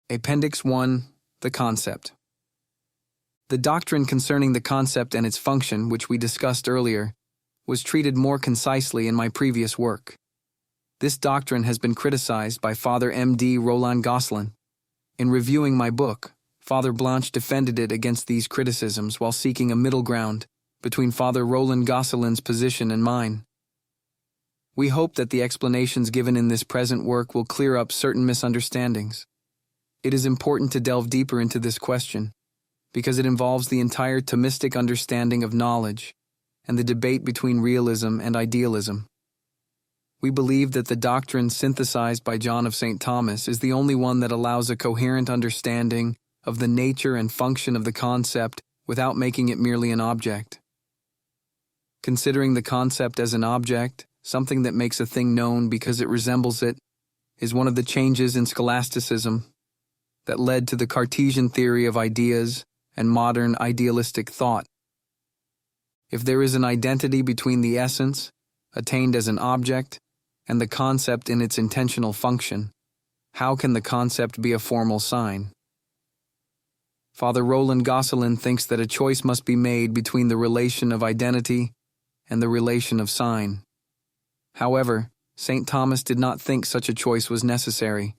Appendix 1. The Concept. The doctrine concerning the concept and its function, which we discussed earlier, was treated more concisely in my previous work. This doctrine has been criticized by Father M.D. Roland Gosselin. In reviewing my book, Father Blanche defended it against these criticisms while seeking a middle ground between Father Roland Gosselin's position and mine. We hope that the explanations given in this present work will clear up certain misunderstandings. It is important to delve deeper into this question, because it involves the entire Thomistic understanding of knowledge and the debate between realism and idealism. We believe that the doctrine synthesized by John of St. Thomas is the only one that allows a coherent understanding of the nature and function of the concept without making it merely an object. Considering the concept as an object, something that makes a thing known because it resembles it, is one of the changes in scholasticism that led to the Cartesian theory of ideas and modern idealistic thought. If there is an identity between the essence, attained as an object, and the concept in its intentional function, how can the concept be a formal sign? Father Roland Gosselin thinks that a choice must be made between the relation of identity and the relation of sign. However, St. Thomas did not think such a choice was necessary.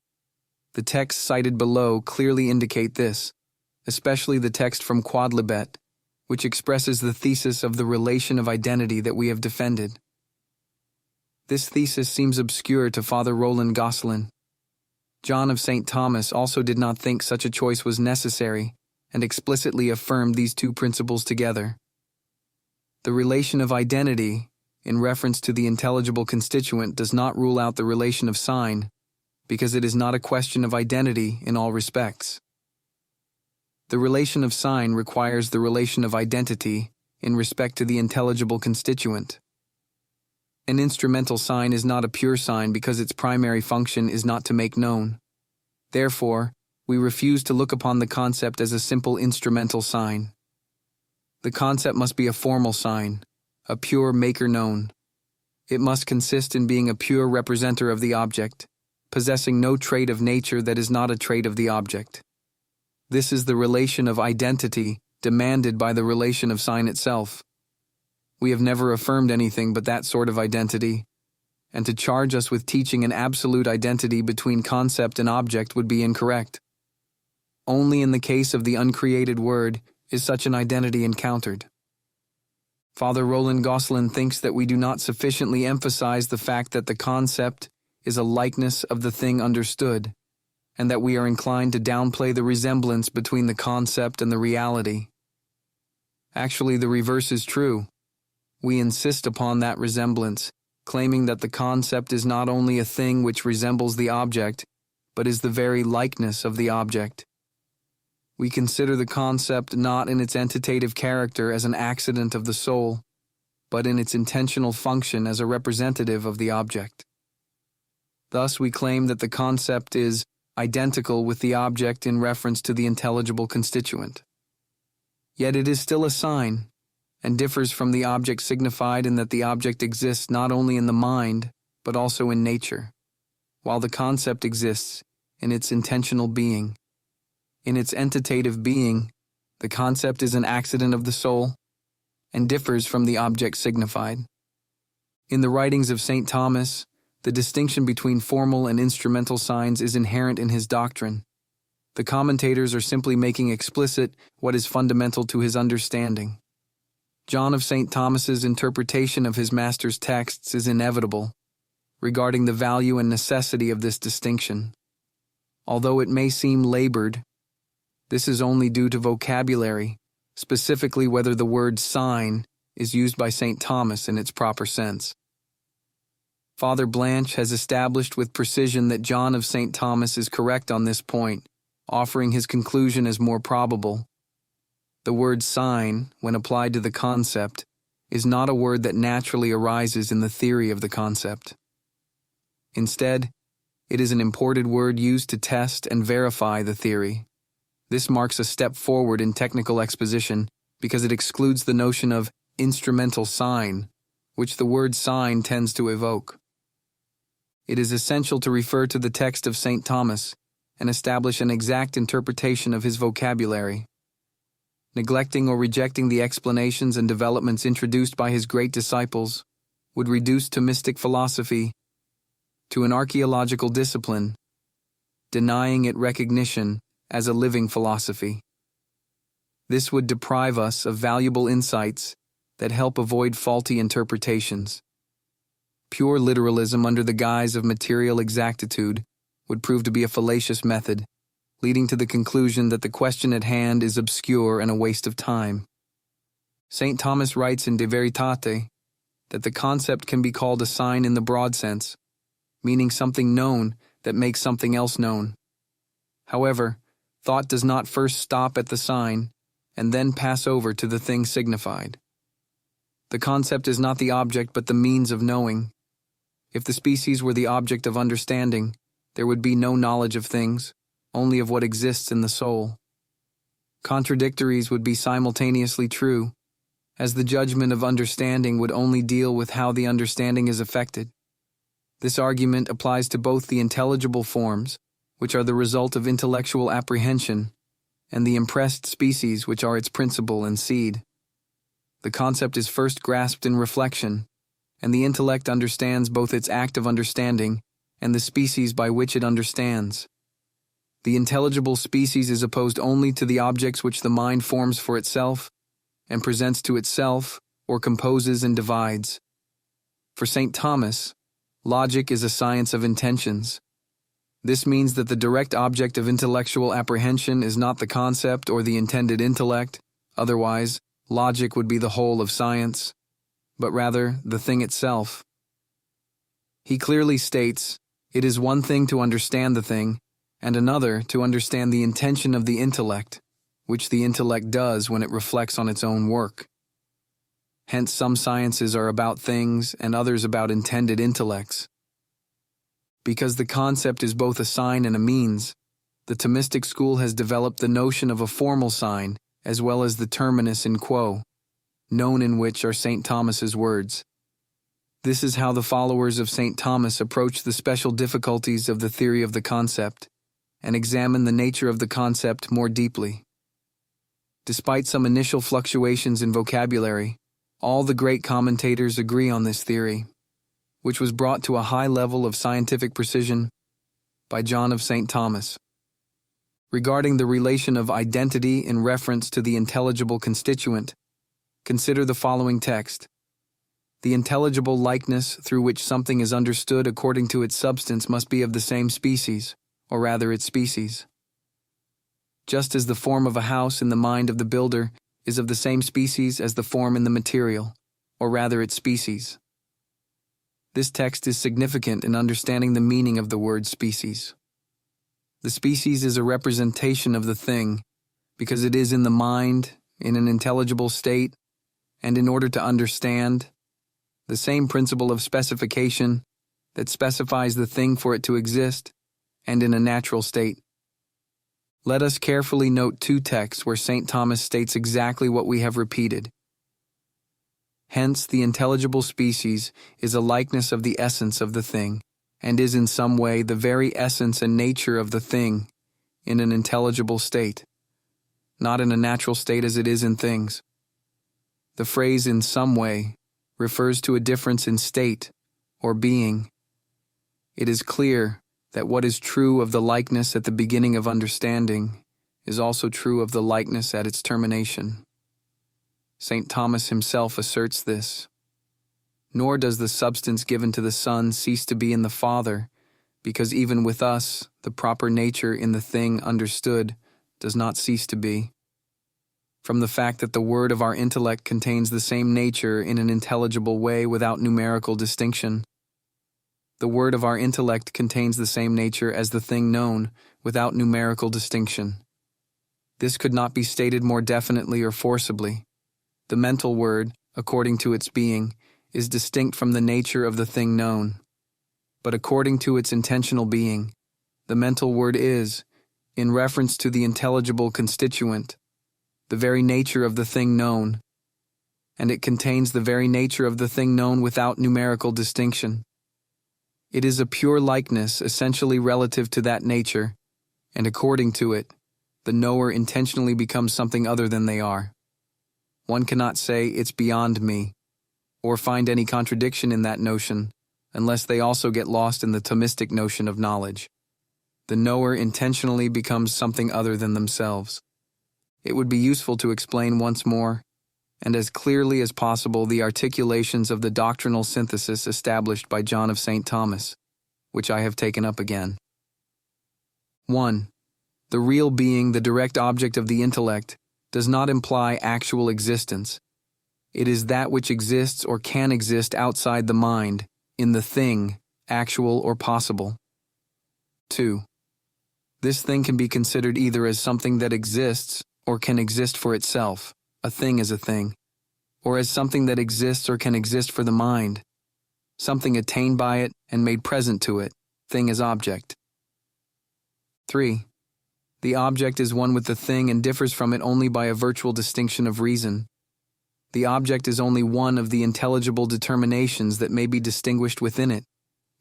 The texts cited below clearly indicate this, especially the text from Quodlibet, which expresses the thesis of the relation of identity that we have defended. This thesis seems obscure to Father Roland Gosselin. John of St. Thomas also did not think such a choice was necessary and explicitly affirmed these two principles together. The relation of identity, in reference to the intelligible constituent, does not rule out the relation of sign, because it is not a question of identity in all respects. The relation of sign requires the relation of identity in respect to the intelligible constituent. An instrumental sign is not a pure sign because its primary function is not to make known. Therefore, we refuse to look upon the concept as a simple instrumental sign. The concept must be a formal sign, a pure maker known. It must consist in being a pure representer of the object, possessing no trait of nature that is not a trait of the object. This is the relation of identity demanded by the relation of sign itself. We have never affirmed anything but that sort of identity, and to charge us with teaching an absolute identity between concept and object would be incorrect. Only in the case of the uncreated word is such an identity encountered. Father Roland Gosselin thinks that we do not sufficiently emphasize the fact that the concept is a likeness of the thing understood, and that we are inclined to downplay the resemblance between the concept and the reality. Actually, the reverse is true. We insist upon that resemblance, claiming that the concept is not only a thing which resembles the object, but is the very likeness of the object. We consider the concept not in its entitative character as an accident of the soul, but in its intentional function as a representative of the object. Thus, we claim that the concept is identical with the object in reference to the intelligible constituent. Yet it is still a sign, and differs from the object signified in that the object exists not only in the mind, but also in nature, while the concept exists in its intentional being. In its entitative being, the concept is an accident of the soul, and differs from the object signified. In the writings of St. Thomas, the distinction between formal and instrumental signs is inherent in his doctrine. The commentators are simply making explicit what is fundamental to his understanding. John of St. Thomas's interpretation of his master's texts is inevitable, regarding the value and necessity of this distinction. Although it may seem labored, this is only due to vocabulary, specifically whether the word sign is used by St. Thomas in its proper sense. Father Blanche has established with precision that John of St. Thomas is correct on this point, offering his conclusion as more probable. The word sign, when applied to the concept, is not a word that naturally arises in the theory of the concept. Instead, it is an imported word used to test and verify the theory. This marks a step forward in technical exposition because it excludes the notion of instrumental sign, which the word sign tends to evoke. It is essential to refer to the text of St. Thomas, and establish an exact interpretation of his vocabulary. Neglecting or rejecting the explanations and developments introduced by his great disciples would reduce Thomistic philosophy to an archaeological discipline, denying it recognition as a living philosophy. This would deprive us of valuable insights that help avoid faulty interpretations. Pure literalism under the guise of material exactitude would prove to be a fallacious method, leading to the conclusion that the question at hand is obscure and a waste of time. St. Thomas writes in De Veritate that the concept can be called a sign in the broad sense, meaning something known that makes something else known. However, thought does not first stop at the sign and then pass over to the thing signified. The concept is not the object but the means of knowing. If the species were the object of understanding, there would be no knowledge of things, only of what exists in the soul. Contradictories would be simultaneously true, as the judgment of understanding would only deal with how the understanding is affected. This argument applies to both the intelligible forms, which are the result of intellectual apprehension, and the impressed species, which are its principle and seed. The concept is first grasped in reflection, and the intellect understands both its act of understanding and the species by which it understands. The intelligible species is opposed only to the objects which the mind forms for itself and presents to itself or composes and divides. For St. Thomas, logic is a science of intentions. This means that the direct object of intellectual apprehension is not the concept or the intended intellect, otherwise, logic would be the whole of science, but rather the thing itself. He clearly states, it is one thing to understand the thing, and another to understand the intention of the intellect, which the intellect does when it reflects on its own work. Hence, some sciences are about things and others about intended intellects. Because the concept is both a sign and a means, the Thomistic school has developed the notion of a formal sign as well as the terminus in quo, known in which are St. Thomas's words. This is how the followers of St. Thomas approach the special difficulties of the theory of the concept and examine the nature of the concept more deeply. Despite some initial fluctuations in vocabulary, all the great commentators agree on this theory, which was brought to a high level of scientific precision by John of St. Thomas. Regarding the relation of identity in reference to the intelligible constituent, consider the following text. The intelligible likeness through which something is understood according to its substance must be of the same species, or rather its species. Just as the form of a house in the mind of the builder is of the same species as the form in the material, or rather its species. This text is significant in understanding the meaning of the word species. The species is a representation of the thing, because it is in the mind, in an intelligible state, and in order to understand, the same principle of specification that specifies the thing for it to exist, and in a natural state. Let us carefully note two texts where St. Thomas states exactly what we have repeated. Hence, the intelligible species is a likeness of the essence of the thing, and is in some way the very essence and nature of the thing in an intelligible state, not in a natural state as it is in things. The phrase "in some way" refers to a difference in state or being. It is clear that what is true of the likeness at the beginning of understanding is also true of the likeness at its termination. St. Thomas himself asserts this. Nor does the substance given to the Son cease to be in the Father, because even with us, the proper nature in the thing understood does not cease to be. From the fact that the word of our intellect contains the same nature in an intelligible way without numerical distinction, the word of our intellect contains the same nature as the thing known without numerical distinction. This could not be stated more definitely or forcibly. The mental word, according to its being, is distinct from the nature of the thing known. But according to its intentional being, the mental word is, in reference to the intelligible constituent, the very nature of the thing known, and it contains the very nature of the thing known without numerical distinction. It is a pure likeness essentially relative to that nature, and according to it, the knower intentionally becomes something other than they are. One cannot say it's beyond me, or find any contradiction in that notion, unless they also get lost in the Thomistic notion of knowledge. The knower intentionally becomes something other than themselves. It would be useful to explain once more, and as clearly as possible, the articulations of the doctrinal synthesis established by John of St. Thomas, which I have taken up again. 1. The real being, the direct object of the intellect, does not imply actual existence. It is that which exists or can exist outside the mind, in the thing, actual or possible. 2. This thing can be considered either as something that exists or can exist for itself, a thing is a thing, or as something that exists or can exist for the mind, something attained by it and made present to it, thing as object. 3. The object is one with the thing and differs from it only by a virtual distinction of reason. The object is only one of the intelligible determinations that may be distinguished within it.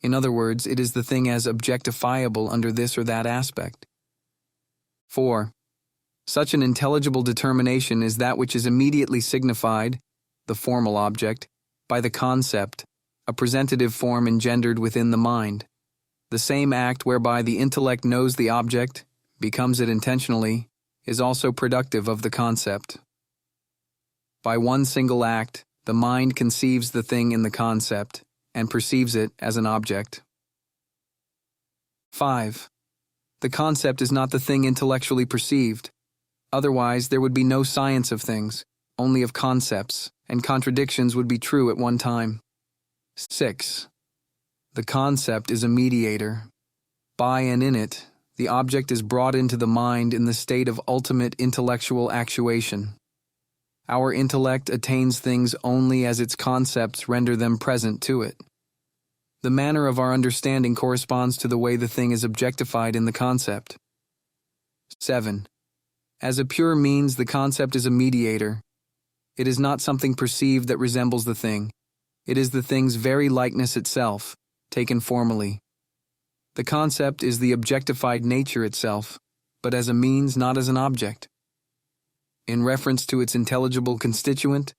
In other words, it is the thing as objectifiable under this or that aspect. 4. Such an intelligible determination is that which is immediately signified, the formal object, by the concept, a presentative form engendered within the mind. The same act whereby the intellect knows the object, becomes it intentionally, is also productive of the concept. By one single act, the mind conceives the thing in the concept and perceives it as an object. 5. The concept is not the thing intellectually perceived. Otherwise, there would be no science of things, only of concepts, and contradictions would be true at one time. 6. The concept is a mediator. By and in it, the object is brought into the mind in the state of ultimate intellectual actuation. Our intellect attains things only as its concepts render them present to it. The manner of our understanding corresponds to the way the thing is objectified in the concept. 7. As a pure means, the concept is a mediator. It is not something perceived that resembles the thing. It is the thing's very likeness itself, taken formally. The concept is the objectified nature itself, but as a means, not as an object. In reference to its intelligible constituent,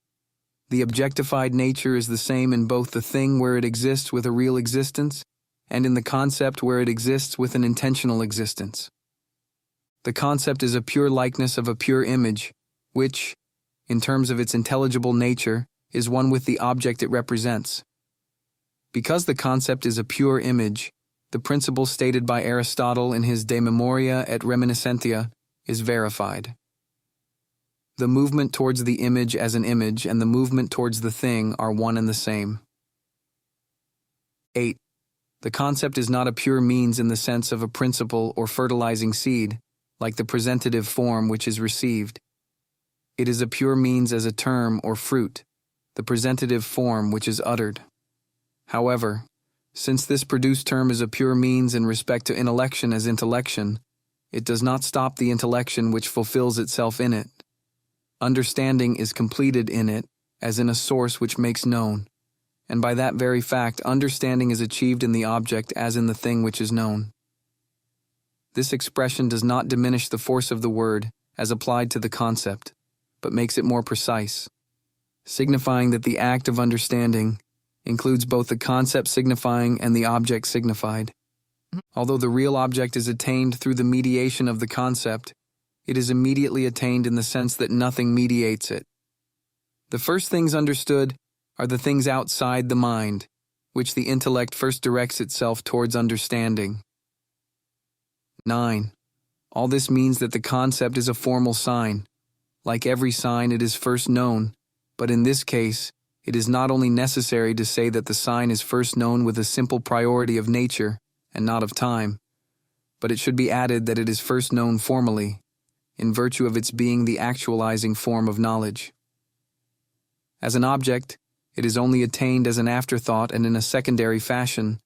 the objectified nature is the same in both the thing where it exists with a real existence and in the concept where it exists with an intentional existence. The concept is a pure likeness of a pure image, which, in terms of its intelligible nature, is one with the object it represents. Because the concept is a pure image, the principle stated by Aristotle in his De Memoria et Reminiscentia is verified. The movement towards the image as an image and the movement towards the thing are one and the same. 8. The concept is not a pure means in the sense of a principle or fertilizing seed, like the presentative form which is received. It is a pure means as a term or fruit, the presentative form which is uttered. However, since this produced term is a pure means in respect to intellection as intellection, it does not stop the intellection which fulfills itself in it. Understanding is completed in it, as in a source which makes known, and by that very fact understanding is achieved in the object as in the thing which is known. This expression does not diminish the force of the word as applied to the concept, but makes it more precise, signifying that the act of understanding includes both the concept signifying and the object signified. Although the real object is attained through the mediation of the concept, it is immediately attained in the sense that nothing mediates it. The first things understood are the things outside the mind, which the intellect first directs itself towards understanding. 9. All this means that the concept is a formal sign. Like every sign, it is first known, but in this case, it is not only necessary to say that the sign is first known with a simple priority of nature and not of time, but it should be added that it is first known formally, in virtue of its being the actualizing form of knowledge. As an object, it is only attained as an afterthought and in a secondary fashion,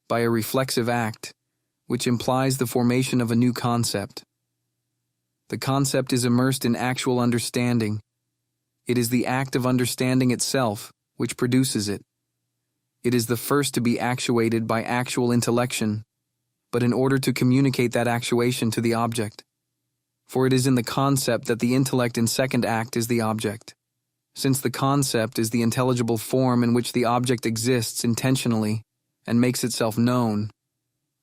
by a reflexive act, which implies the formation of a new concept. The concept is immersed in actual understanding. It is the act of understanding itself which produces it. It is the first to be actuated by actual intellection, but in order to communicate that actuation to the object. For it is in the concept that the intellect in second act is the object. Since the concept is the intelligible form in which the object exists intentionally and makes itself known,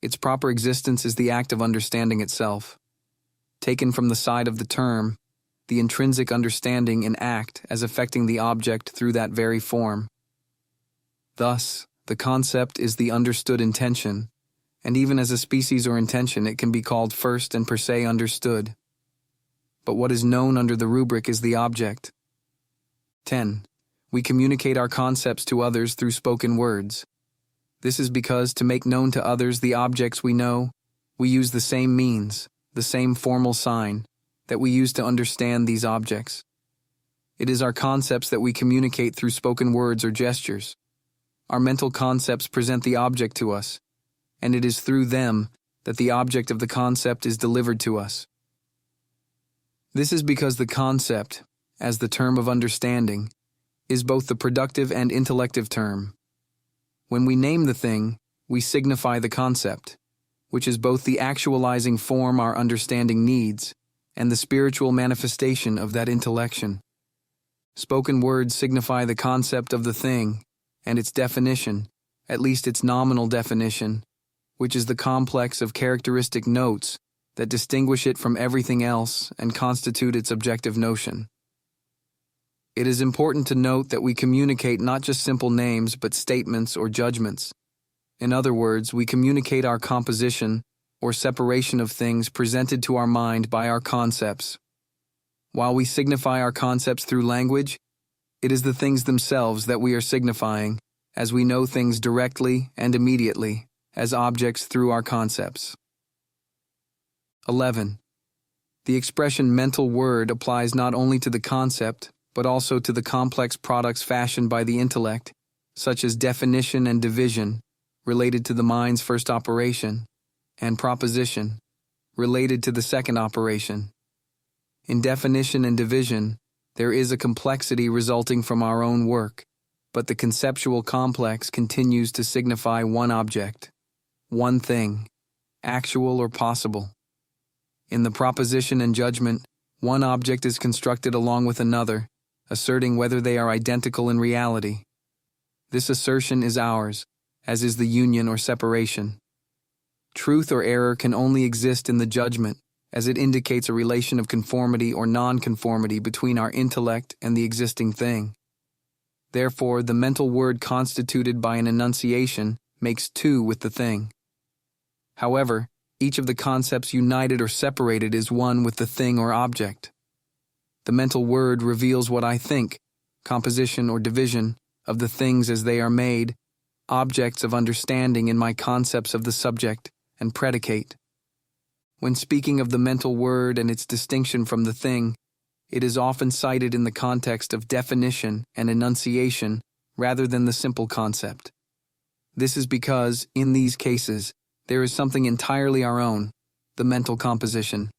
its proper existence is the act of understanding itself. Taken from the side of the term, the intrinsic understanding in act as affecting the object through that very form. Thus, the concept is the understood intention, and even as a species or intention it can be called first and per se understood. But what is known under the rubric is the object. 10. We communicate our concepts to others through spoken words. This is because to make known to others the objects we know, we use the same means, the same formal sign, that we use to understand these objects. It is our concepts that we communicate through spoken words or gestures. Our mental concepts present the object to us, and it is through them that the object of the concept is delivered to us. This is because the concept, as the term of understanding, is both the productive and intellective term. When we name the thing, we signify the concept, which is both the actualizing form our understanding needs and the spiritual manifestation of that intellection. Spoken words signify the concept of the thing and its definition, at least its nominal definition, which is the complex of characteristic notes that distinguish it from everything else and constitute its objective notion. It is important to note that we communicate not just simple names but statements or judgments. In other words, we communicate our composition or separation of things presented to our mind by our concepts. While we signify our concepts through language, it is the things themselves that we are signifying, as we know things directly and immediately, as objects through our concepts. 11. The expression mental word applies not only to the concept, but also to the complex products fashioned by the intellect, such as definition and division, related to the mind's first operation, and proposition, related to the second operation. In definition and division, there is a complexity resulting from our own work, but the conceptual complex continues to signify one object, one thing, actual or possible. In the proposition and judgment, one object is constructed along with another, asserting whether they are identical in reality. This assertion is ours, as is the union or separation. Truth or error can only exist in the judgment, as it indicates a relation of conformity or non-conformity between our intellect and the existing thing. Therefore, the mental word constituted by an enunciation makes two with the thing. However, each of the concepts united or separated is one with the thing or object. The mental word reveals what I think, composition or division, of the things as they are made, objects of understanding in my concepts of the subject and predicate. When speaking of the mental word and its distinction from the thing, it is often cited in the context of definition and enunciation rather than the simple concept. This is because, in these cases, there is something entirely our own, the mental composition,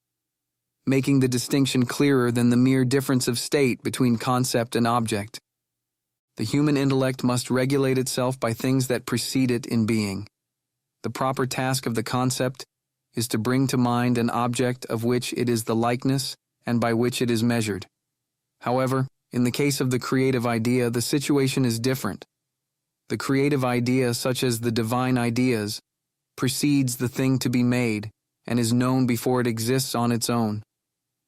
making the distinction clearer than the mere difference of state between concept and object. The human intellect must regulate itself by things that precede it in being. The proper task of the concept is to bring to mind an object of which it is the likeness and by which it is measured. However, in the case of the creative idea, the situation is different. The creative idea, such as the divine ideas, precedes the thing to be made and is known before it exists on its own.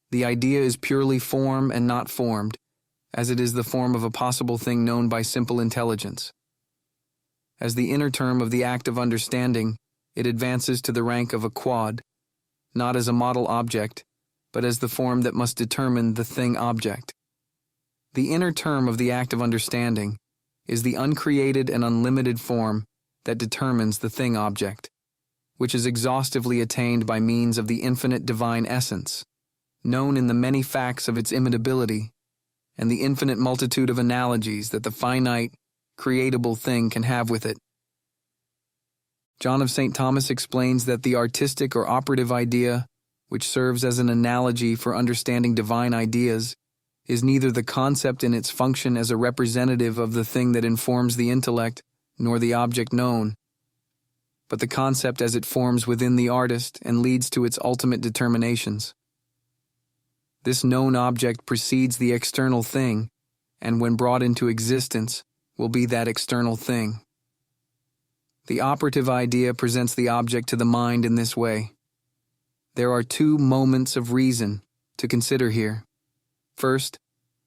The idea is purely form and not formed, as it is the form of a possible thing known by simple intelligence. As the inner term of the act of understanding, it advances to the rank of a quad, not as a model object, but as the form that must determine the thing object. The inner term of the act of understanding is the uncreated and unlimited form that determines the thing object, which is exhaustively attained by means of the infinite divine essence, known in the many facts of its imitability, and the infinite multitude of analogies that the finite, creatable thing can have with it. John of St. Thomas explains that the artistic or operative idea, which serves as an analogy for understanding divine ideas, is neither the concept in its function as a representative of the thing that informs the intellect, nor the object known. but the concept as it forms within the artist and leads to its ultimate determinations. This known object precedes the external thing, and when brought into existence, will be that external thing. The operative idea presents the object to the mind in this way. There are two moments of reason to consider here. First,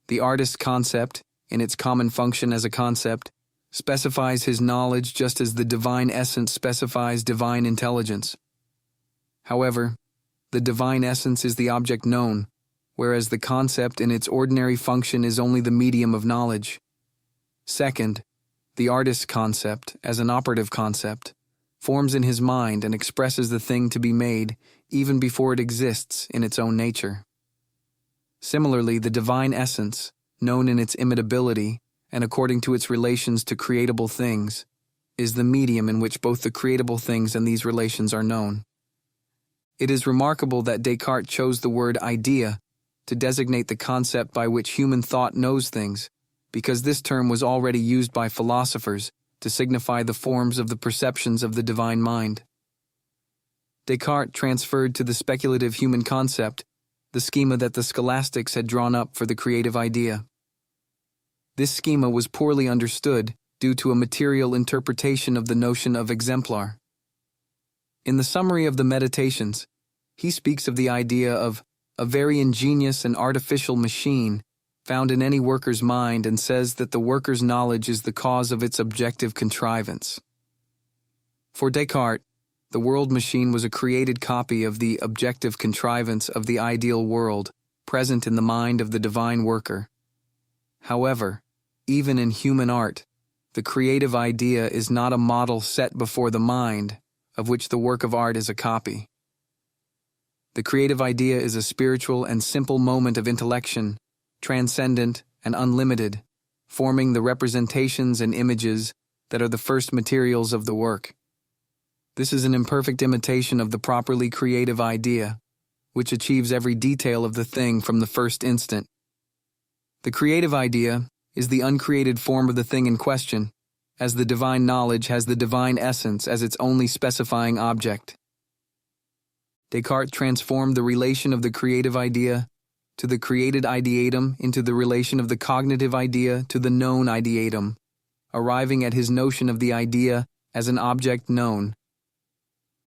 the artist's concept, in its common function as a concept, specifies his knowledge just as the divine essence specifies divine intelligence. However, the divine essence is the object known, whereas the concept in its ordinary function is only the medium of knowledge. Second, the artist's concept, as an operative concept, forms in his mind and expresses the thing to be made even before it exists in its own nature. Similarly, the divine essence, known in its immutability and according to its relations to creatable things, is the medium in which both the creatable things and these relations are known. It is remarkable that Descartes chose the word idea to designate the concept by which human thought knows things, because this term was already used by philosophers to signify the forms of the perceptions of the divine mind. Descartes transferred to the speculative human concept the schema that the scholastics had drawn up for the creative idea. This schema was poorly understood due to a material interpretation of the notion of exemplar. In the summary of the Meditations, he speaks of the idea of a very ingenious and artificial machine found in any worker's mind and says that the worker's knowledge is the cause of its objective contrivance. For Descartes, the world machine was a created copy of the objective contrivance of the ideal world present in the mind of the divine worker. However, even in human art, the creative idea is not a model set before the mind, of which the work of art is a copy. The creative idea is a spiritual and simple moment of intellection, transcendent and unlimited, forming the representations and images that are the first materials of the work. This is an imperfect imitation of the properly creative idea, which achieves every detail of the thing from the first instant. The creative idea is the uncreated form of the thing in question, as the divine knowledge has the divine essence as its only specifying object. Descartes transformed the relation of the creative idea to the created ideatum into the relation of the cognitive idea to the known ideatum, arriving at his notion of the idea as an object known.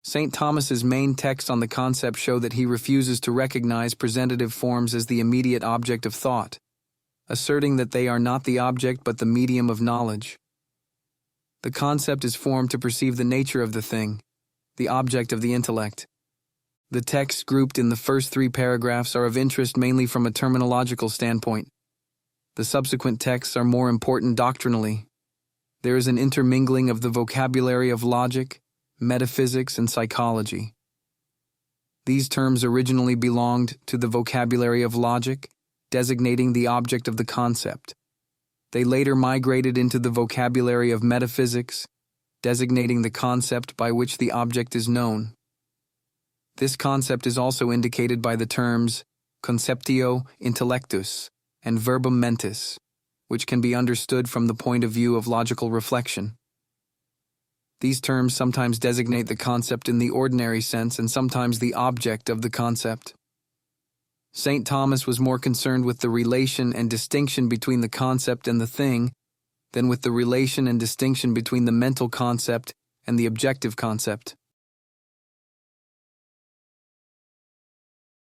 St. Thomas's main texts on the concept show that he refuses to recognize presentative forms as the immediate object of thought, asserting that they are not the object but the medium of knowledge. The concept is formed to perceive the nature of the thing, the object of the intellect. The texts grouped in the first 3 paragraphs are of interest mainly from a terminological standpoint. The subsequent texts are more important doctrinally. There is an intermingling of the vocabulary of logic, metaphysics, and psychology. These terms originally belonged to the vocabulary of logic, designating the object of the concept. They later migrated into the vocabulary of metaphysics, designating the concept by which the object is known. This concept is also indicated by the terms conceptio intellectus and verbum mentis, which can be understood from the point of view of logical reflection. These terms sometimes designate the concept in the ordinary sense and sometimes the object of the concept. St. Thomas was more concerned with the relation and distinction between the concept and the thing than with the relation and distinction between the mental concept and the objective concept.